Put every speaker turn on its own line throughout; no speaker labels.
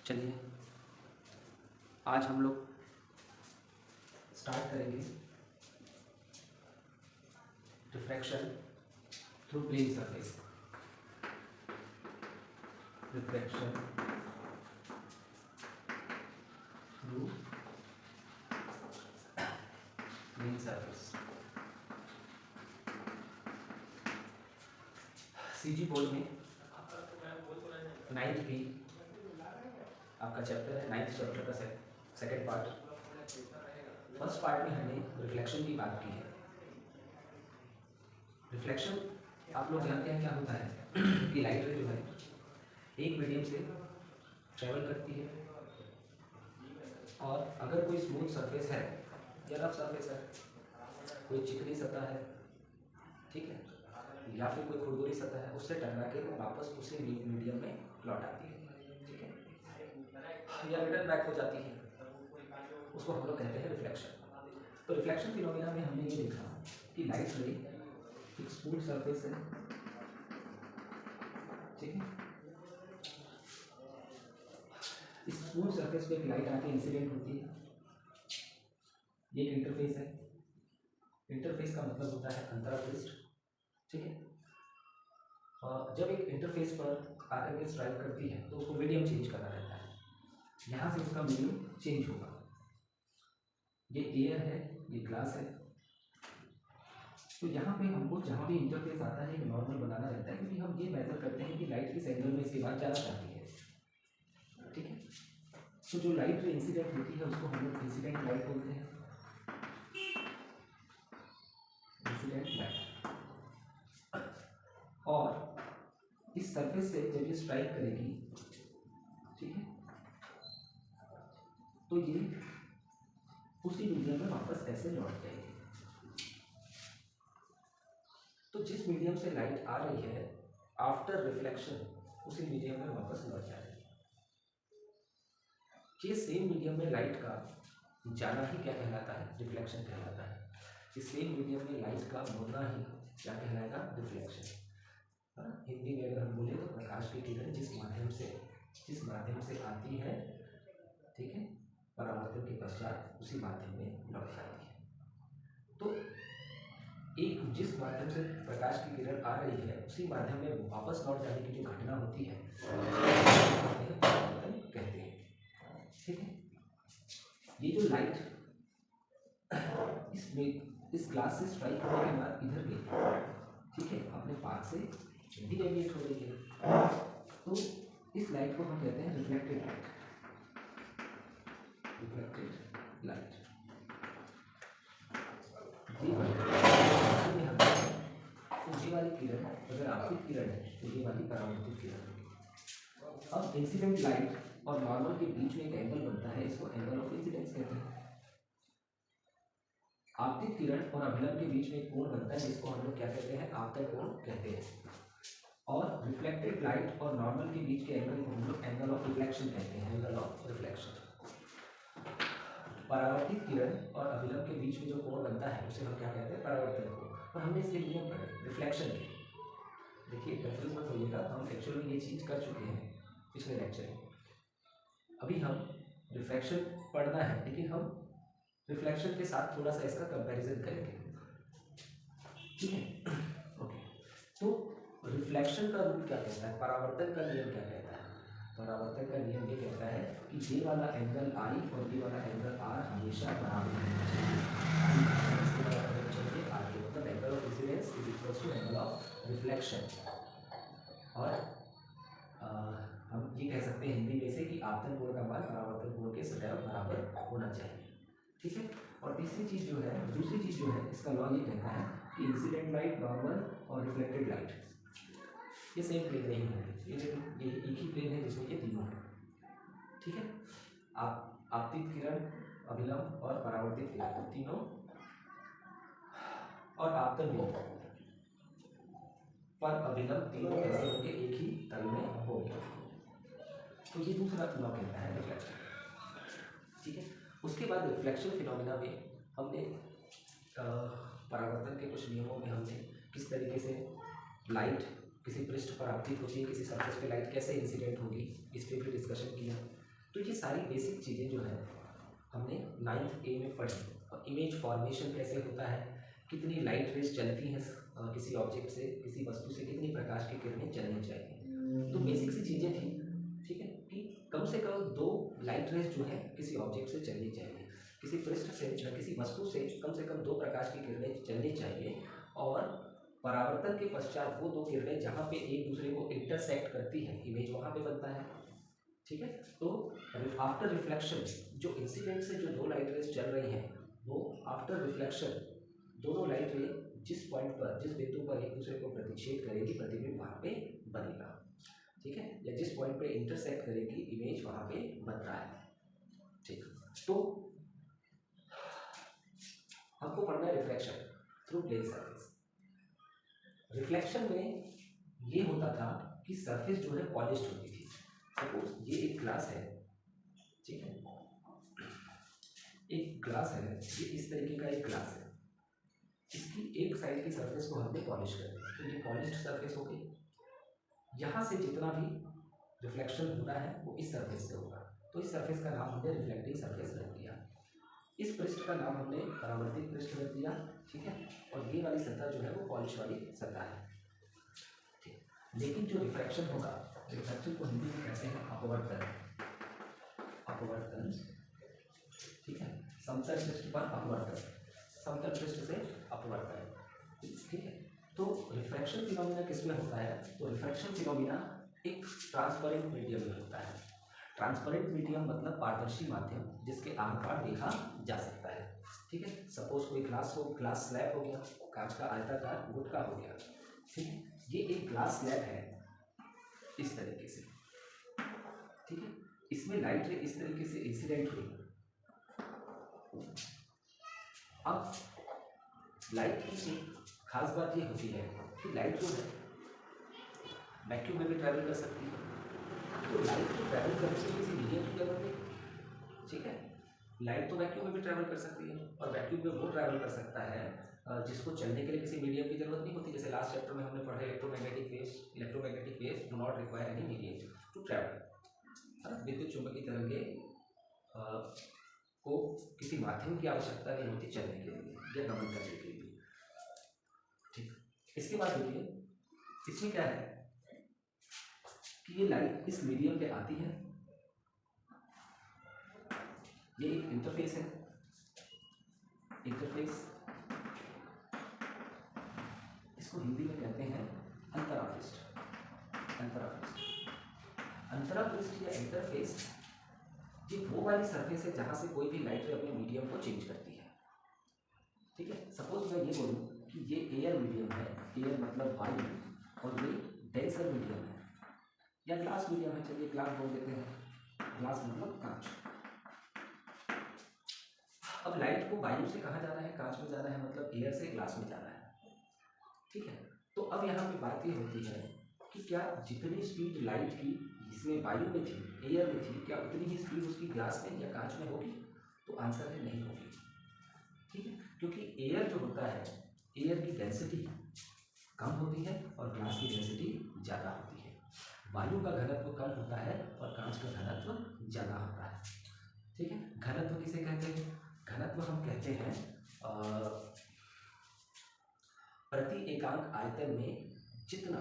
चलिए आज हम लोग स्टार्ट करेंगे refraction through plane surface. Refraction through plane surface. CG board में 9th की आपका चैप्टर है, 9th चैप्टर का सेकेंड पार्ट। फर्स्ट पार्ट में हमने रिफ्लेक्शन की बात की है। रिफ्लेक्शन आप लोग जानते हैं क्या होता है कि लाइट रे जो है एक मीडियम से ट्रेवल करती है, और अगर कोई स्मूथ सरफेस है या रफ सरफेस है, कोई चिकनी सतह है, ठीक है, या फिर कोई खुरदुरी सतह है, उससे टकरा के वो वापस उसी मीडियम में लौट आती है, ठीक है, या रिटर्न बैक हो जाती है, उसको हम लोग कहते हैं रिफ्लेक्शन। तो रिफ्लेक्शन फिनोमिना में हमने ये देखा कि लाइट रे एक स्मूथ सरफेस है, ठीक है, इस स्मूथ सरफेस पे एक लाइट आके इंसिडेंट होती है। ये एक इंटरफेस है। इंटरफेस का मतलब होता है अंतरापृष्ठ, ठीक है। और जब एक इंटरफेस पर आकर के स्ट्राइक करती है तो उसको मीडियम चेंज करना रहता है, यहाँ से उसका मीडियम चेंज होगा। ये एयर है, ये ग्लास है, तो यहाँ पे हमको जहाँ भी इंटरफेस आता है एक नॉर्मल बनाना रहता है, क्योंकि हम ये मेजर करते हैं कि लाइट किस एंगल में इसके बाद जाना चाहती है, ठीक है। तो जो लाइट इंसिडेंट होती है उसको हम लोग इंसिडेंट लाइट बोलते हैं, इंसिडेंट लाइट। और इस सरफेस से जब ये स्ट्राइक करेगी, ठीक है, तो ये उसी मीडियम में वापस ऐसे लौट जाएगी। तो जिस मीडियम से लाइट आ रही है आफ्टर रिफ्लेक्शन उसी मीडियम में वापस लौट जाएगी। ये सेम मीडियम में लाइट का जाना ही क्या कहलाता है? रिफ्लेक्शन कहलाता है। इस सेम मीडियम में लाइट का मुड़ना ही क्या कहलाएगा? रिफ्लेक्शन। हिंदी में अगर हम बोले तो प्रकाश की किरण जिस माध्यम से आती है, ठीक है, परावर्तन के पश्चात उसी माध्यम में लौट जाती है। तो एक जिस माध्यम से प्रकाश की किरण आ रही है उसी माध्यम में वापस लौट जाने की जो घटना होती है परावर्तन कहते हैं, ठीक है। ये जो लाइट इस ग्लास से स्ट्राइक होने के बाद इधर गई, ठीक है, अपने पाथ से भी डेविएट हो रही है, तो इस लाइट को हम कहते हैं रिफ्लेक्टेड लाइट। रिफ्लेक्टेड लाइट ये वाली किरण अगर आपतित किरण है तो ये वाली परावर्तित किरण है। अब इंसिडेंट लाइट और नॉर्मल के बीच में एक एंगल बनता है, इसको एंगल ऑफ इंसिडेंस कहते हैं। आपतित किरण और अभिलंब के बीच में एक कोण बनता है, इसको हम लोग क्या कहते हैं? आपतन कोण कहते हैं। और रिफ्लेक्टेड लाइट और नॉर्मल के बीच के एंगल को हम लोग एंगल ऑफ रिफ्लेक्शन कहते हैं, एंगल ऑफ रिफ्लेक्शन। परावर्तित किरण और अभिलंब के बीच में जो कोण बनता है उसे हम क्या कहते हैं? परावर्तन कोण। और हमने इसके नियम पढ़े रिफ्लेक्शन के। देखिए कंफ्यूज मत होइएगा, हम एक्चुअल में ये चीज़ कर चुके हैं पिछले लेक्चर में। अभी हम रिफ्लेक्शन पढ़ना है, लेकिन हम रिफ्लेक्शन के साथ थोड़ा सा इसका कंपैरिजन करेंगे, ठीक है। ओके, तो रिफ्लेक्शन का रूल क्या कहता है? परावर्तन का नियम क्या कहता है? परावर्तन का नियम ये कहता है कि ये वाला एंगल आई और ये वाला एंगल आर हमेशा बराबर होना चाहिए। आर के मतलब angle of incidence is equal to angle of reflection. और हम ये कह सकते हैं हिंदी में से कि आपतन कोण का मान परावर्तन कोण के सदैव बराबर होना चाहिए, ठीक है। और तीसरी चीज़ जो है, दूसरी चीज़ जो है, इसका लॉ ये कहता है कि इंसिडेंट लाइट, नॉर्मल और रिफ्लेक्टेड लाइट ये सेम प्लेन नहीं होंगे। ये एक ही प्लेन है जिसमें ये तीनों है, ठीक है। आपतित किरण, अभिलंब और परावर्तित किरण तीनों, और आपतन भी पर अभिलंब तीनों कैसे होंगे? एक ही तल में होंगे। तो ये दूसरा लॉ कहता है रिफ्लेक्शन, ठीक है। उसके बाद रिफ्लेक्शन फिनोमिना में हमने परावर्तन के कुछ नियमों में हमने किस तरीके से लाइट किसी पृष्ठ पर आपतित होती है, किसी सरफेस पे लाइट कैसे इंसिडेंट होगी, इस पर भी डिस्कशन किया। तो ये सारी बेसिक चीज़ें जो है हमने 9th A में पढ़ी। और इमेज फॉर्मेशन कैसे होता है, कितनी लाइट रेज चलती हैं किसी ऑब्जेक्ट से, किसी वस्तु से कितनी प्रकाश की किरणें चलनी चाहिए, तो बेसिक सी चीज़ें थी। ठीक है, कि कम से कम 2 लाइट रेज जो है किसी ऑब्जेक्ट से चलनी चाहिए, किसी पृष्ठ से या किसी वस्तु से कम 2 प्रकाश की किरणें चलनी चाहिए। और परावर्तन के पश्चात वो 2 किरणें जहाँ पे एक दूसरे को इंटरसेक्ट करती है, इमेज वहाँ पे बनता है। ठीक है, तो आफ्टर रिफ्लेक्शन जो इंसिडेंट से जो 2 लाइट रेज चल रही हैं, वो आफ्टर रिफ्लेक्शन दोनों लाइट रे जिस पॉइंट पर, जिस बिंदु पर एक दूसरे को प्रतिच्छेद करेगी, प्रतिबिंब वहाँ पे बनेगा। ठीक है, या जिस पॉइंट पे इंटरसेक्ट करेगी इमेज, वहाँ पे बनता है। ठीक, तो हमको पढ़ना है reflection through plane surface. Reflection में ये होता था कि सरफेस जो है पॉलिश्ड होती थी। सपोज ये एक ग्लास है, ठीक है, एक ग्लास है, ये इस तरीके का एक ग्लास है, इसकी एक साइड की सरफेस को हमने पॉलिश कर दिया, तो ये पॉलिश्ड सरफेस हो गई। यहाँ से जितना भी रिफ्लेक्शन होना है वो इस सरफेस से होगा, तो इस सरफेस का नाम हमने रिफ्लेक्टिंग सरफेस रख दिया। इस पृष्ठ का नाम हमने परावर्तित पृष्ठ रख दिया। ठीक है, और ये वाली सतह जो है वो पॉलिश वाली सतह है। ठीक, लेकिन जो रिफ्रैक्शन होगा, रिफ्रैक्शन को हिंदी में कहते हैं अपवर्तन। अपवर्तन, ठीक है, समतल पृष्ठ पर अपवर्तन, समतल पृष्ठ से अपवर्तन। ठीक है, तो रिफ्रैक्शन फिनोमिना किसमें होता है, तो रिफ्रैक्शन फिनोमिना एक ट्रांसपेरेंट मीडियम में होता है। ट्रांसपेरेंट मीडियम मतलब पारदर्शी माध्यम जिसके आर पार देखा जा सकता है। ठीक है, सपोज कोई ग्लास हो, ग्लास स्लैब हो गया, कांच का आयताकार गुटका हो गया। ठीक है, ये एक ग्लास स्लैब है इस तरीके से। ठीक है, इसमें लाइट रे इस तरीके से इंसिडेंट हुई। अब लाइट की खास बात ये होती है कि लाइट जो है वैक्यूम में भी ट्रैवल कर सकती है, तो लाइट को ट्रैवल करने के लिए किसी मीडियम की जरूरत नहीं। ठीक है, लाइट तो वैक्यूम में भी ट्रैवल कर सकती है, और वैक्यूम में वो ट्रैवल कर सकता है जिसको चलने के लिए किसी मीडियम की जरूरत नहीं होती। जैसे लास्ट चैप्टर में हमने पढ़ा electromagnetic waves do not require any medium to travel. विद्युत चुंबकीय तरंगें को किसी माध्यम की आवश्यकता नहीं होती चलने के लिए या गमन करने के लिए। ठीक, इसके बाद देखिए इसमें क्या है कि ये लाइट इस मीडियम पे आती है, ये एक इंटरफेस है, इंटरफेस, इसको हिंदी में कहते हैं अंतरापृष्ठ। अंतरापृष्ठ, अंतरापृष्ठ या इंटरफेस ये वो वाली सरफेस है जहां से कोई भी लाइट रे अपने मीडियम को चेंज करती है। ठीक है, सपोज मैं ये बोलूं कि ये एयर मीडियम है, एयर मतलब वायु, और ये डेंसर मीडियम है या ग्लास मीडियम है, चलिए ग्लास बोल देते हैं, ग्लास मतलब कांच। अब लाइट को वायु से कहाँ जाना है, कांच में जाना है, मतलब एयर से ग्लास में जाना है। ठीक है, तो अब यहाँ पे बात ये होती है कि क्या जितनी स्पीड लाइट की इसमें वायु में थी, एयर में थी, क्या उतनी ही स्पीड उसकी ग्लास में या कांच में होगी, तो आंसर है नहीं होगी। ठीक है, क्योंकि एयर जो होता है, एयर की डेंसिटी कम होती है और ग्लास की डेंसिटी ज़्यादा होती है। वायु का घनत्व कम होता है और कांच का घनत्व ज़्यादा होता है। ठीक है, घनत्व किसे कहते हैं, घनत्व हम कहते हैं प्रति एकांक आयतन में जितना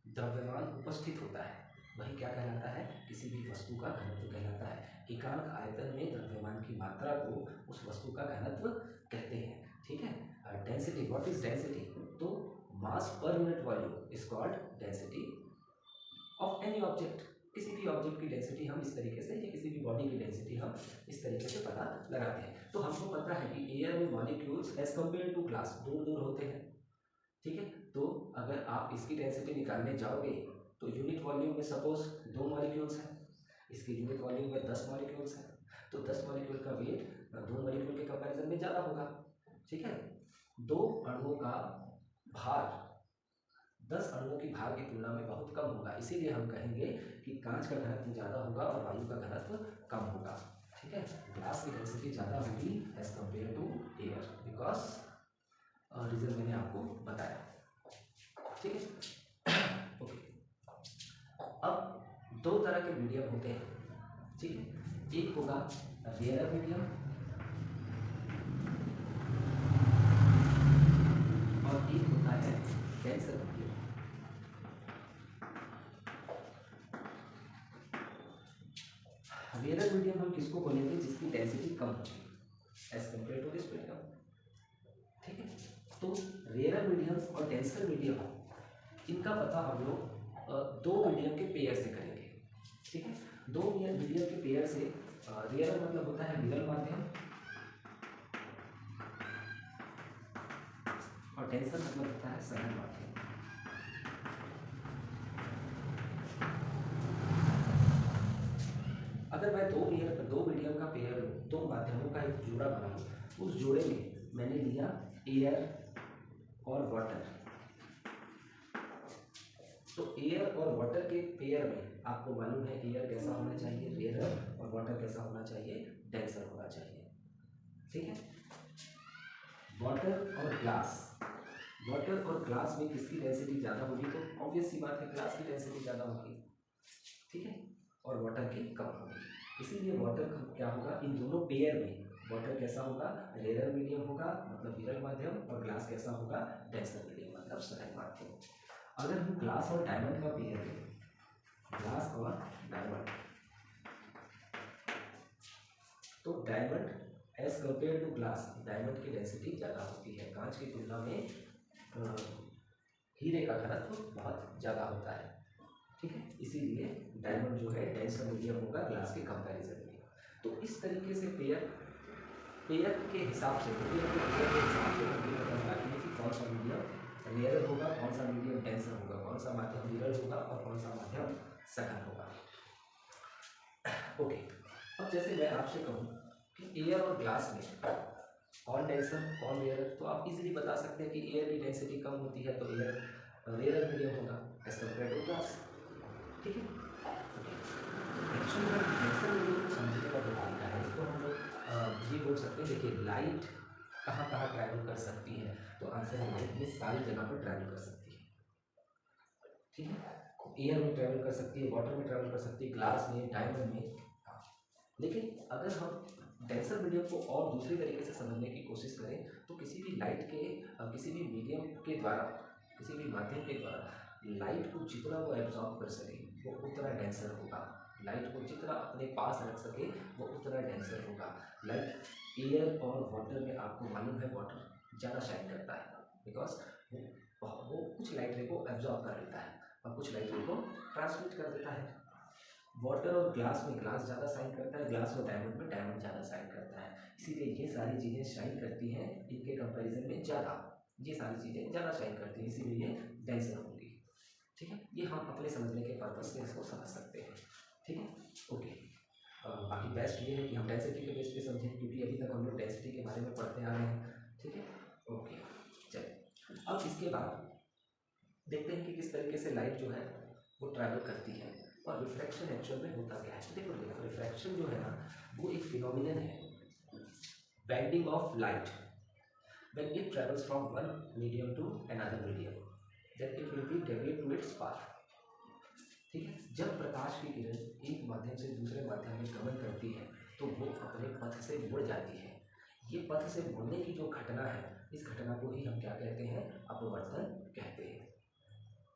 द्रव्यमान उपस्थित होता है वही क्या कहलाता है, किसी भी वस्तु का घनत्व कहलाता है। एकांक आयतन में द्रव्यमान की मात्रा को उस वस्तु का घनत्व कहते हैं। ठीक है, डेंसिटी, व्हाट इज डेंसिटी, तो मास पर unit volume is called density of any object. किसी भी ऑब्जेक्ट की डेंसिटी हम इस तरीके से, या किसी भी बॉडी की डेंसिटी हम इस तरीके से पता लगाते हैं। तो हमको पता है कि एयर में molecules as compared to glass दूर दूर होते हैं। ठीक है, तो अगर आप इसकी डेंसिटी निकालने जाओगे तो यूनिट वॉल्यूम में सपोज 2 मॉलिक्यूल्स हैं, इसके यूनिट वॉल्यूम में 10 मॉलिक्यूल्स हैं, तो 10 मॉलिक्यूल का वेट 2 मॉलिक्यूल के कंपैरिजन में ज़्यादा होगा। ठीक है, 2 अणुओं का भार 10 अणुओं की भार की तुलना में बहुत कम होगा, इसीलिए हम कहेंगे कि कांच का घनत्व ज़्यादा होगा और वायु का घनत्व कम होगा। ठीक है, ग्लास की डेंसिटी ज़्यादा होगी as compared to air, because reason मैंने आपको बताया। ठीक है, ओके। अब 2 तरह के मीडियम होते हैं, ठीक है। एक होगा रेयर मीडियम और एक होता है डेंसर मीडियम। रेयर मीडियम हम किसको बोलेंगे? जिसकी डेंसिटी कम होगी as compared to this medium. ठीक है, तो रेयर मीडियम और डेंसर मीडियम इनका पता हम लोग दो मीडियम के पेयर से करेंगे। ठीक है, दो मीडियम के पेयर से रेयर मतलब होता है विरल माध्यम और डेंसर मतलब होता है सघन माध्यम। अगर मैं दो मीडियम का पेयर लूँ, दो माध्यमों का एक जोड़ा बनाऊँ, उस जोड़े में मैंने लिया एयर और वाटर। तो एयर और वाटर के पेयर में आपको मालूम है एयर कैसा होना चाहिए रेयर और वाटर कैसा होना चाहिए डेंसर होना चाहिए। ठीक है, वाटर और ग्लास में किसकी डेंसिटी ज़्यादा होगी? तो ऑब्वियस सी बात है ग्लास की डेंसिटी ज़्यादा होगी। ठीक है, और वाटर की कम होगी। इसीलिए वाटर क्या होगा? इन दोनों पेयर में वाटर कैसा होगा? रेयर मीडियम होगा मतलब विरल माध्यम, और ग्लास कैसा होगा? डेंसर मीडियम मतलब सघन माध्यम। अगर हम ग्लास और डायमंड का पेयर लें, ग्लास और डायमंड, तो diamond as compared to glass, diamond की डेंसिटी ज़्यादा होती है। कांच की तुलना में हीरे का घनत्व बहुत ज़्यादा होता है। ठीक है, इसीलिए डायमंड जो है डेंसर मीडियम होगा ग्लास के कंपैरिजन में। तो इस तरीके से पेयर के हिसाब से हम ये बताऊंगा कि कौन सा मीडियम रेयर होगा, कौन सा मीडियम डेंसर होगा, कौन सा माध्यम विरल होगा और कौन सा माध्यम सघन होगा। ओके, अब जैसे मैं आपसे कहूँ कि एयर और ग्लास में कौन डेंसर कौन रेयर, तो आप इजीली बता सकते हैं कि एयर की डेंसिटी कम होती है तो एयर रेयर मीडियम होगा एज कम्पेयर टू ग्लास। ठीक है, एक्चुअली में डेंसर मीडियम को समझने का जो तरीका है इसको हम लोग ये बोल सकते हैं। देखिए लाइट कहाँ कहाँ ट्रैवल कर सकती है, तो आंसर है लाइट में सारी जगह पर ट्रैवल कर सकती है। ठीक है, एयर में ट्रैवल कर सकती है, वाटर में ट्रैवल कर सकती है, ग्लास में, डायमंड में। लेकिन अगर हम डेंसर मीडियम को और दूसरे तरीके से समझने की कोशिश करें तो किसी भी लाइट के किसी भी मीडियम के द्वारा, किसी भी माध्यम के द्वारा लाइट को जितना वो एब्जॉर्ब कर सके वो उतना डेंसर होगा। लाइट को जितना अपने पास रख सके वो उतना डेंसर होगा। लाइक एयर और वाटर में आपको मालूम है वाटर ज़्यादा शाइन करता है बिकॉज वो कुछ लाइट रे को एब्जॉर्ब कर लेता है और कुछ लाइट रे को ट्रांसमिट कर देता है। वाटर और ग्लास में ग्लास ज़्यादा शाइन करता है, ग्लास और डायमंड में डायमंड ज़्यादा शाइन करता है। इसीलिए ये सारी चीज़ें शाइन करती हैं इनके कंपैरिजन में ज़्यादा, ये सारी चीज़ें ज़्यादा शाइन करती हैं, इसीलिए ये डेंसर होंगी। ठीक है, ये हम अपने समझने के पर्पज से इसको समझ सकते हैं। ठीक है, ओके। बाकी बेस्ट ये है कि हम डेंसिटी के बेस पे समझें क्योंकि अभी तक हम लोग डेंसिटी के बारे में पढ़ते आ रहे हैं। ठीक है, ओके। चलिए अब इसके बाद देखते हैं कि किस तरीके से लाइट जो है वो ट्रैवल करती है और रिफ्रैक्शन एक्चुअल में होता क्या है। देखो रिफ्रैक्शन जो है ना वो एक फिनोमिनन है, bending of light when it travels from one medium to another medium then it will be deviate to its path. ठीक है, जब प्रकाश की किरण एक माध्यम से दूसरे माध्यम में गमन करती है तो वो अपने पथ से मुड़ जाती है। ये पथ से मुड़ने की जो घटना है इस घटना को ही हम क्या कहते हैं? अपवर्तन कहते हैं।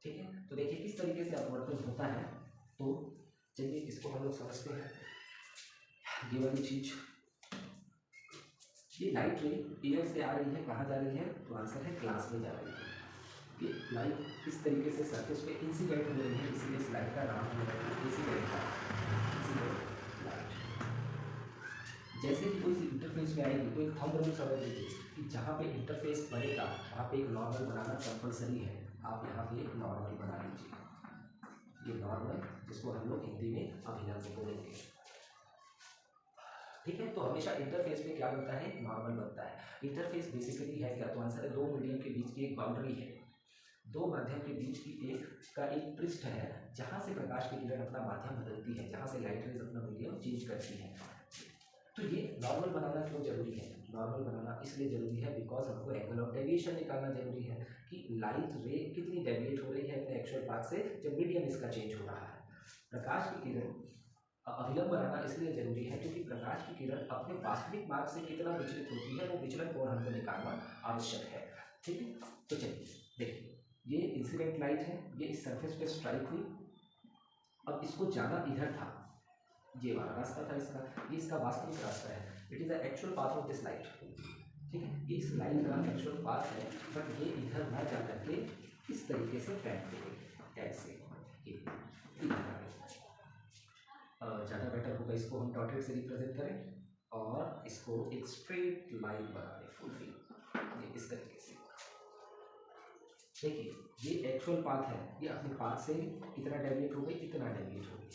ठीक है, तो देखिए किस तरीके से अपवर्तन होता है, तो चलिए इसको हम लोग समझते हैं। ये वाली चीज, ये लाइट रे एयर से आ रही है, कहाँ जा रही है? तो आंसर है ग्लास में जा रही है। ये लाइट किस तरीके से सरफेस पे इंसिडेंट हो रही है, इसीलिए इस लाइट का नाम है इंसिडेंट लाइट। जैसे कि कोई सी इंटरफेस में आएगी तो एक थंब रूल समझ लीजिए कि जहाँ पे इंटरफेस बनेगा वहाँ पे एक नॉर्मल बनाना कंपलसरी है। आप यहाँ पे एक नॉर्मल बना लीजिए, ये नॉर्मल जिसको हम लोग हिंदी में अभिलंब बोलेंगे। ठीक है, तो हमेशा इंटरफेस में क्या बनता है? नॉर्मल बनता है। इंटरफेस बेसिकली है क्या? तो आंसर है दो मीडियम के बीच की एक बाउंड्री है, दो माध्यम के बीच की एक पृष्ठ है जहाँ से प्रकाश की किरण अपना माध्यम बदलती है, जहाँ से लाइट रेज अपना मीडियम चेंज करती है। तो ये नॉर्मल बनाना क्यों जरूरी है? नॉर्मल बनाना इसलिए जरूरी है बिकॉज हमको एंगल ऑफ डेविएशन निकालना जरूरी है कि लाइट रे कितनी डेविएट हो रही है अपने एक्चुअल पाथ से जब मीडियम इसका चेंज हो रहा है। प्रकाश की किरण अभिलंब बनाना इसलिए जरूरी है क्योंकि प्रकाश की किरण अपने वास्तविक मार्ग से कितना विचलित होती है वो विचलन कोण हमको निकालना आवश्यक है। ठीक है, तो चलिए देखिए, ये इंसिडेंट लाइट है, ये इस सरफेस पे स्ट्राइक हुई, अब इसको जाना इधर था, ये वाला रास्ता था इसका, ये इसका वास्तविक रास्ता है, it is the actual path of this light. ठीक है, ये इस लाइट का एक्चुअल पाथ है, बट ये इधर ना जा करके इस तरीके से बैंड हो गई, ऐसे ज़्यादा बेटर होगा इसको हम डॉटेड से रिप्रेजेंट करें और इसको एक स्ट्रेट लाइन बना दें फुल फिल, ये इस तरीके से। देखिए, ये एक्चुअल पाथ है, ये अपने पाथ से कितना डेविएट हो गई, इतना डेविएट हो गई,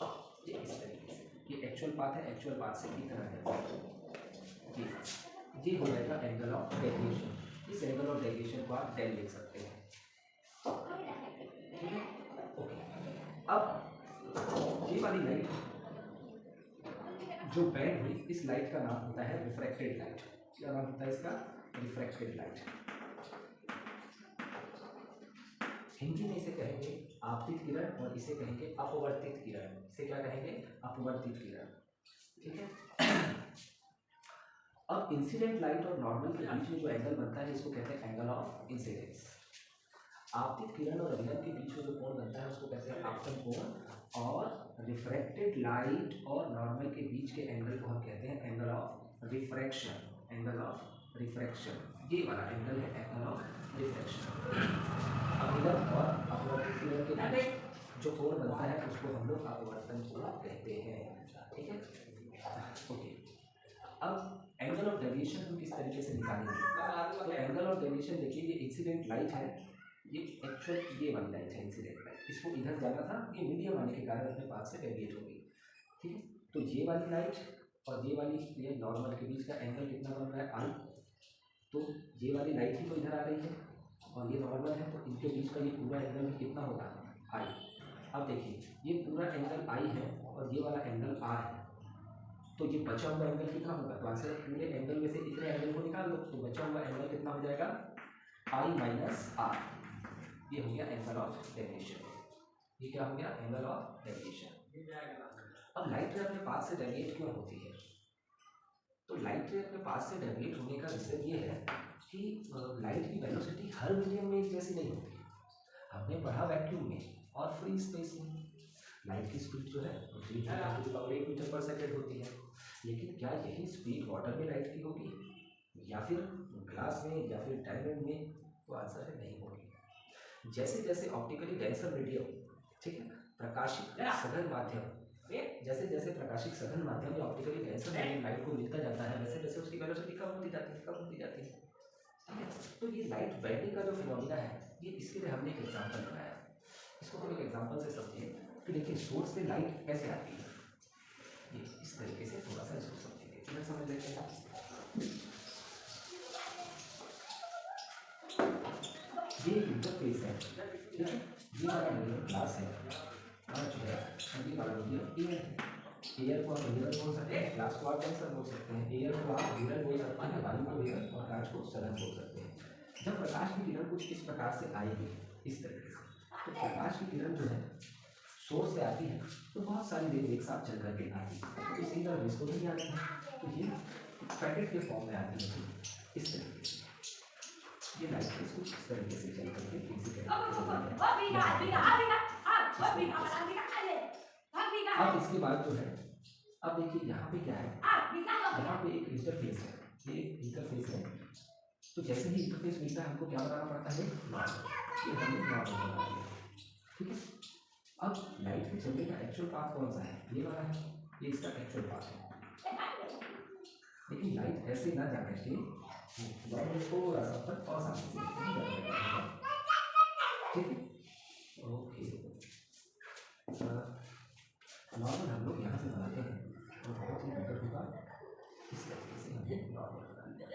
और ये इस तरीके से, ये एक्चुअल पाथ है, एक्चुअल पाथ से कितना डेविएट हो, ये हो जाएगा एंगल ऑफ डेविएशन। इस एंगल ऑफ डेविएशन को आप डेल लिख सकते हैं। ठीक है, ओके। अब ये वाली लाइट जो बैंड हुई, इस लाइट का नाम होता है रिफ्रैक्टेड लाइट। क्या नाम होता है इसका? Refracted light. हिंदी में इसे कहेंगे आपतित किरण और इसे कहेंगे अपवर्तित किरण। इसे क्या कहेंगे? अपवर्तित किरण। ठीक है। अब इंसिडेंट लाइट और नॉर्मल के बीच में जो एंगल बनता है इसको कहते हैं एंगल ऑफ इंसिडेंस। आपतित किरण और अभिलंब के बीच में जो कोण बनता है उसको कहते हैं आपतन कोण, और रिफ्रैक्टेड लाइट और नॉर्मल के बीच के एंगल को हम कहते हैं angle of refraction. Angle of refraction, ये वाला एंगल है एंगल ऑफ रिफ्रैक्शन। अभिलंब और अपवर्तित किरण के बीच जो कोण बनता है उसको हम लोग अपवर्तन कोण कहते हैं। ठीक है, ओके। अब एंगल ऑफ डेविएशन हम किस तरीके से निकालेंगे? तो एंगल ऑफ डेविएशन देखिए, ये इंसिडेंट लाइट है, ये एक्चुअल ये वाली लाइट है इंसिडेंट लाइट, इसको इधर जाना था, ये मीडियम आने के कारण अपने पास से डेविएट हो गई। ठीक है, तो ये वाली लाइट और ये वाली ये नॉर्मल के बीच का एंगल कितना बन रहा है? आई। तो ये वाली लाइट ही तो इधर आ रही है और ये नॉर्मल है, तो इनके बीच का ये पूरा एंगल भी कितना होगा? आई। अब देखिए, ये पूरा एंगल आई है और ये वाला एंगल आर है, तो ये बचा हुआ एंगल कितना होगा? तो आंसर पूरे एंगल में से इतने एंगल को निकाल दो, तो बचा हुआ एंगल कितना हो जाएगा? आई माइनस आर। ये हो गया एंगल ऑफ डेविएशन। ये क्या हो गया? Angle of deviation. अब लाइट रे अपने पास से डेविएट क्यों होती है? तो लाइट रे अपने पास से डेविएट होने का रीजन ये है कि लाइट की वेलोसिटी हर मीडियम में एक जैसी नहीं होती। हमने पढ़ा वैक्यूम में और फ्री स्पेस में लाइट की स्पीड जो है 3 मीटर पर सेकेंड होती है, लेकिन क्या यही स्पीड वाटर में लाइट की होगी या फिर ग्लास में या फिर डायमंड में? तो आंसर है नहीं होगी। जैसे जैसे ऑप्टिकली डेंसर मीडियम, ठीक है, प्रकाशिक सघन माध्यम, जैसे जैसे प्रकाशिक सघन माध्यम या ऑप्टिकली डेंसर मीडियम लाइट को मिलता जाता है, वैसे वैसे उसकी वेलोसिटी कम होती जाती है, कम होती जाती है। ठीक है, तो ये लाइट बैंडिंग का जो फिनोमिना है, ये इसके लिए हमने एक एग्जाम्पल बनाया। इसको हम एक एग्जाम्पल से समझिए कि देखिए सोर्स से लाइट कैसे आती है, ये इस तरीके से थोड़ा सा इसको समझिए, कितना समझ लेते हैं। ये इंटरफेस है, ठीक है, ये वाला मिरर ग्लास है और जो है ये वाला मिरर एयर है। एयर को आप मिरर बोल सकते हैं, ग्लास को आप कैंसर बोल सकते हैं, एयर को आप मिरर बोल सकते हैं, वायु को मिरर और कांच को सघन बोल सकते हैं। जब प्रकाश की किरण कुछ इस प्रकार से आएगी, इस तरीके से, तो प्रकाश की किरण जो है सोर्स से आती है तो बहुत सारी वेव एक साथ चल करके आती है, तो इसी तरह इसको भी आती है, तो ये पैकेट के फॉर्म में आती है इस तरीके से। ये लाइट कुछ इस तरीके से चल करके अब इसके बाद जो है, अब देखिए यहाँ पे क्या है, यहाँ पे एक इंटरफेस है, ये एक इंटरफेस है, तो जैसे ही इंटरफेस मिलता है हमको क्या बनाना पड़ता है? नॉर्मल। ये हमने नॉर्मल बना दिया। ठीक है, अब लाइट के चलने का एक्चुअल पाथ कौन सा है? ये वाला है, ये इसका एक्चुअल पाथ है, लेकिन लाइट ऐसे ना जा करके नॉर्मल थोड़ा सा पर और सामने से। ठीक है, ओके। नॉर्मल हम लोग यहाँ से बनाते हैं तो बहुत ही बेटर होगा, इस तरीके से हमें नॉर्मल बनाना है,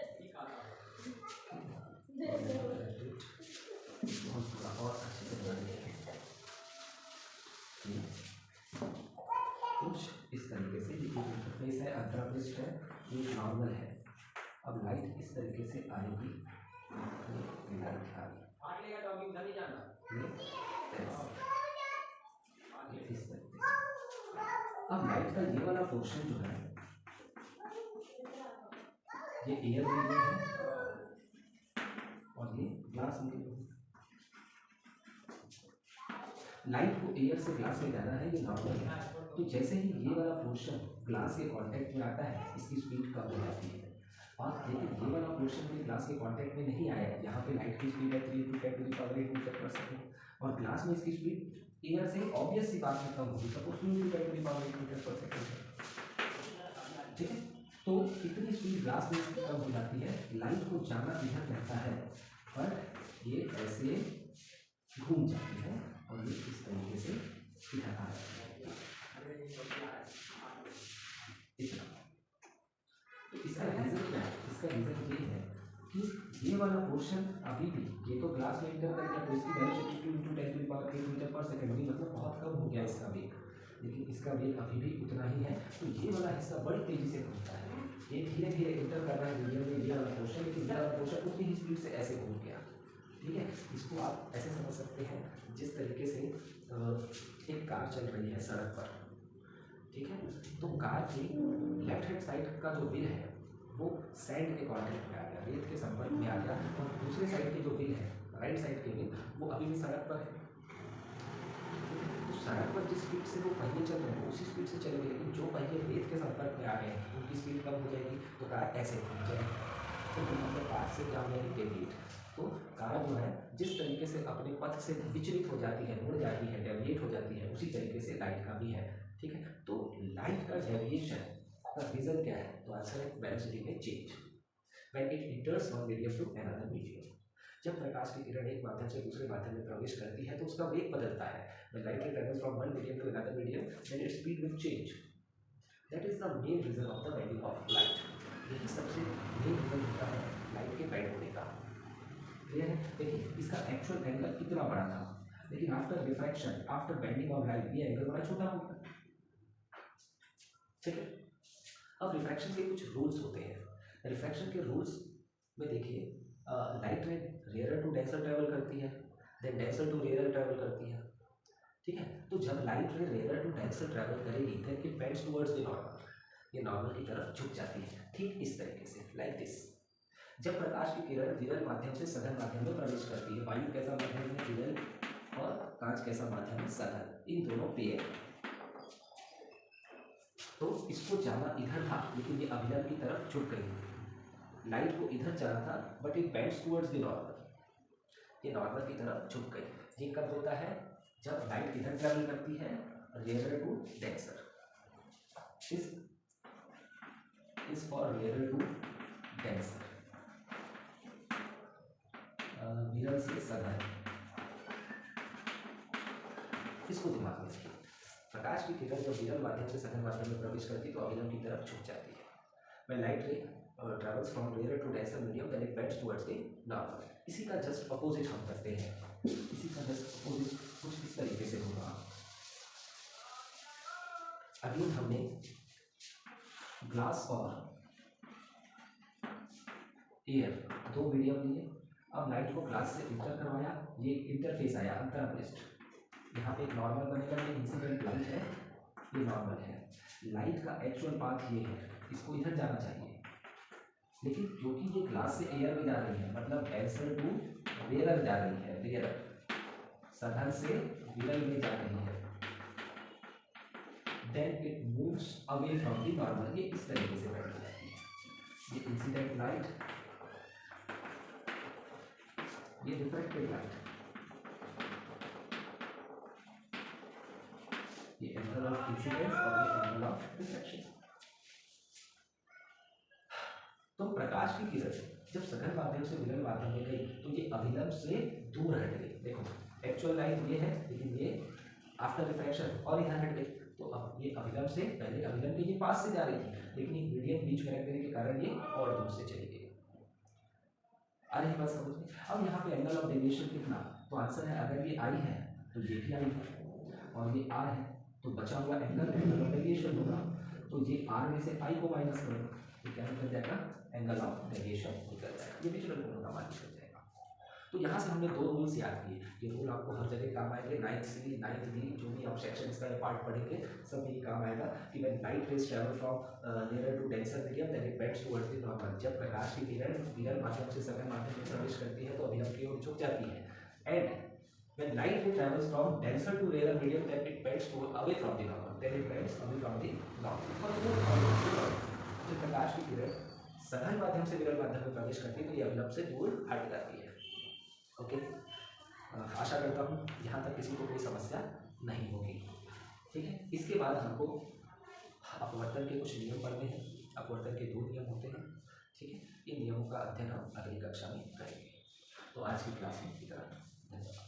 बहुत थोड़ा और अच्छे से बनाने हैं। कुछ इस तरीके से ये इंटरफेस है, अल्ट्रापृष्ठ है, ये नॉर्मल है। अब लाइट इस तरीके से आएगी, लाइट आ गई इस तरीके से, अब लाइट का ये वाला पोर्शन जो है ये एयर मीडियम है और ये ग्लास मीडियम है। लाइट को एयर से ग्लास में जाना है, ये नॉर्मल है। तो जैसे ही ये वाला पोर्शन ग्लास के कांटेक्ट में आता है इसकी स्पीड कम हो जाती है। और लेकिन ये वाला पोर्शन भी ग्लास के कांटेक्ट में नहीं आया है। यहाँ पे लाइट की स्पीड है 3 × 10⁻⁸ और ग्लास में इसकी स्पीड एयर से ऑब्वियस सी बात में कम होगी, सपोज 2 × 10⁻⁸ ठीक है। तो इतनी स्पीड ग्लास में कम हो जाती है, लाइट को जाना इधर रहता है पर ये ऐसे घूम जाती है और ये इस तरीके से इधर आ जाती है इतना। तो इसका रीजन क्या है? इसका रीजन ये है कि ये वाला पोर्शन अभी भी, ये तो ग्लास में इंटर कर गया तो इसकी वैल्यू 2 × 10⁻⁸ मीटर/सेकंड मतलब बहुत कम हो गया इसका वेग, लेकिन इसका वेग अभी भी उतना ही है। तो ये वाला हिस्सा बड़ी तेजी से घूमता है, ये धीरे धीरे इंटर कर रहा है मीडियम में ये वाला पोर्शन, लेकिन ये वाला पोर्शन उतनी ही स्पीड से ऐसे घूम गया। ठीक है, इसको आप ऐसे समझ सकते हैं जिस तरीके से एक कार चल रही है सड़क पर, ठीक है। तो कार की लेफ्ट हैंड साइड का जो व्हील है वो सैंड के कांटेक्ट में आ गया, रेत के संपर्क में आ गया, और दूसरे साइड की जो व्हील है राइट साइड के व्हील वो अभी भी सड़क पर है। तो सड़क पर जिस स्पीड से वो पहिए चल रहे हैं उसी स्पीड से चलेंगे, लेकिन जो पहिए रेत के संपर्क में आ रहे हैं उनकी स्पीड कम हो जाएगी, तो कार ऐसे घूम जाएगी। तो मतलब कार से क्या हो जाएगी? डेविएट। तो कार जो है जिस तरीके से अपने पथ से विचलित हो जाती है, मुड़ जाती है, डेविएट हो जाती है, उसी तरीके से लाइट का भी है। ठीक है, तो लाइट का डेविएशन का रीजन क्या है? तो आंसर है वेलोसिटी में change when it enters one medium to another medium. जब प्रकाश की किरण एक माध्यम से दूसरे माध्यम में प्रवेश करती है तो उसका वेग बदलता है। When light travels from one medium to another medium, then its speed will change. That is the main reason of the bending of light. यही सबसे मेन रीजन होता है लाइट के बेंड होने का। क्लियर है? देखिए इसका एक्चुअल एंगल कितना बड़ा था, लेकिन after refraction, after bending of light ये एंगल बड़ा छोटा हो गया। ठीक है, अब रिफ्रैक्शन के कुछ रूल्स होते हैं। रिफ्रैक्शन के रूल्स में देखिए light ray rare to denser travel करती है, then denser to rare travel करती है। ठीक है, तो जब light ray rare to denser travel करेगी then it bends towards the normal, ये नॉर्मल की तरफ झुक जाती है। ठीक इस तरीके से, लाइक दिस। जब प्रकाश की किरण विरल माध्यम से सघन माध्यम में प्रवेश करती है, वायु कैसा माध्यम है? विरल, और कांच कैसा माध्यम है? सघन। इन दोनों पेय, तो इसको जाना इधर था लेकिन ये अभिलंब की तरफ झुक गई। लाइट को इधर जाना था but it bends towards the normal, ये नॉर्मल की तरफ झुक गई। ये कब होता है? जब लाइट इधर ट्रेवल करती है rare to denser, is for rare to denser, विरल से सघन। इसको दिमाग में रखिए, प्रकाश की किरण जब विरल माध्यम से सघन माध्यम में प्रवेश करती तो अभिलंब की तरफ झुक जाती है। When light ray travels from rarer to denser medium, then it bends towards the normal. इसी का जस्ट अपोजिट हम करते हैं, इसी का जस्ट अपोजिट कुछ इस तरीके से होगा। अगेन हमने ग्लास और एयर दो मीडियम लिए, अब लाइट को ग्लास से इंटर करवाया, ये इंटरफेस आया अंतरापृष्ठ। यहाँ पे एक नॉर्मल बनेगा, ये इंसिडेंट लाइट है, ये नॉर्मल है। लाइट का एक्चुअल पाथ ये है, इसको इधर जाना चाहिए, लेकिन क्योंकि ये ग्लास से एयर में जा रही है मतलब डेंसर टू रेयर जा रही है, रेयर सघन से विरल में जा रही है, then it moves away from the normal. ये इस तरीके से बैठ जाती है, ये इंसिडेंट लाइट, ये रिफ्लेक्टेड लाइट, ये एंगल ऑफ इंसिडेंस और ये एंगल ऑफ रिफ्लेक्शन। तो प्रकाश की किरण जब सघन माध्यम से विरल माध्यम में गई तो ये अभिलंब से दूर हट गई। देखो एक्चुअल लाइट ये है, लेकिन ये आफ्टर रिफ्रैक्शन और इधर हट गई, तो अब ये अभिलंब से, पहले अभिलंब के ये पास से जा रही थी, लेकिन ये मीडियम बीच में रख देने के कारण ये और दूर से चली गई। आ रही बात समझ में? अब यहाँ पे एंगल ऑफ डेविएशन कितना? तो आंसर है अगर ये आई है तो ये भी आई है, और ये आर है तो बचा हुआ एंगल ऑफ डेविएशन होगा। तो ये आर में से आई को माइनस करो तो क्या निकल जाएगा? एंगल ऑफ डेविएशन निकल जाएगा, ये नेचुरल कोण का मान निकल जाएगा। तो यहाँ से हमने 2 रूल्स याद किए, ये रूल आपको हर जगह काम आएंगे, 9th C 9th D जो भी आप सेक्शन इसका ये पार्ट पढ़ेंगे सब ये काम आएगा कि when light rays travel from near to denser medium then it bends towards the normal. जब प्रकाश की किरण विरल माध्यम से सघन माध्यम में प्रवेश करती है तो अभिलंब की ओर झुक जाती है, and when light ray travels from denser to rarer medium then it bends to away from the normal, then it bends away from the normal। जब प्रकाश की किरण सघन माध्यम से विरल माध्यम में प्रवेश करती है तो ये अभिलंब से दूर हट जाती है। ओके, आशा करता हूँ यहाँ तक किसी को कोई समस्या नहीं होगी। ठीक है, इसके बाद हमको अपवर्तन के कुछ नियम पढ़ने हैं। अपवर्तन के 2 नियम होते हैं। ठीक है, इन नियमों का अध्ययन हम अगली कक्षा में करेंगे। तो आज की क्लास में इतना, धन्यवाद।